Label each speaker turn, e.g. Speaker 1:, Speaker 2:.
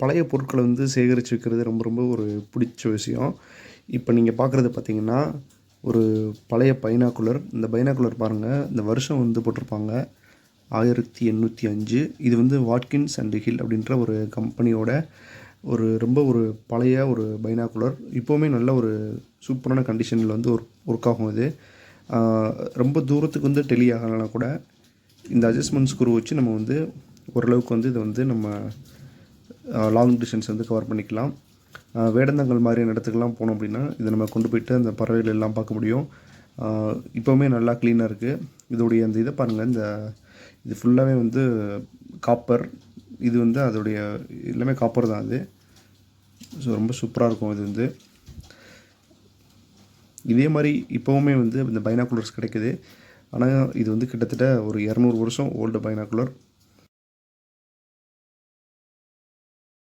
Speaker 1: பழைய பொருட்கள வந்து சேகரிச்சு வைக்கிறது ரொம்ப ரொம்ப ஒரு பிடிச்ச விஷயம். இப்ப நீங்க பார்க்குறது பார்த்தீங்கன்னா, ஒரு பழைய பைனாகுலர். இந்த பைனாகுலர் பாருங்க, இந்த வருஷம் வந்து போட்டிருப்பாங்க. 1805. இது வந்து வாட்கின்ஸ் அண்ட் ஹில் அப்படின்ற ஒரு கம்பெனியோட ரொம்ப ஒரு பழைய ஒரு பைனாகுலர். இப்பவுமே நல்ல ஒரு சூப்பரான கண்டிஷன்ல வந்து ஒர்க் ஆகும் இது. ஆ ரொம்ப தூரத்துக்கு வந்து டெலி ஆகலனா கூட, இந்த அட்ஜஸ்ட்மெண்ட் ஸ்க்ரூ வச்சு நம்ம வந்து ஓரளவுக்கு வந்து இத வந்து நம்ம லாங் டிஸ்டன்ஸ் வந்து கவர் பண்ணிக்கலாம். வேடந்தாங்கல் மாதிரியான இடத்துக்குலாம் போனோம் அப்படின்னா, இத நம்ம கொண்டு போயிட்டு அந்த பறவைகள் எல்லாம் பார்க்க முடியும். இப்பவுமே நல்லா க்ளீனா இருக்கு. இதோடைய அந்த இத பாருங்க. இது ஃபுல்லாவே வந்து காப்பர். இது வந்து அதோடைய எல்லாமே காப்பர் தான் அது. ஸோ ரொம்ப சூப்பரா இருக்கும் இது வந்து. இதே மாரி இப்பவுமே வந்து இந்த பைனாகுலர்ஸ் கிடைக்குது. ஆனா, இது வந்து கிட்டத்தட்ட ஒரு 200 வருஷம் ஓல்டு பைனாகுலர்.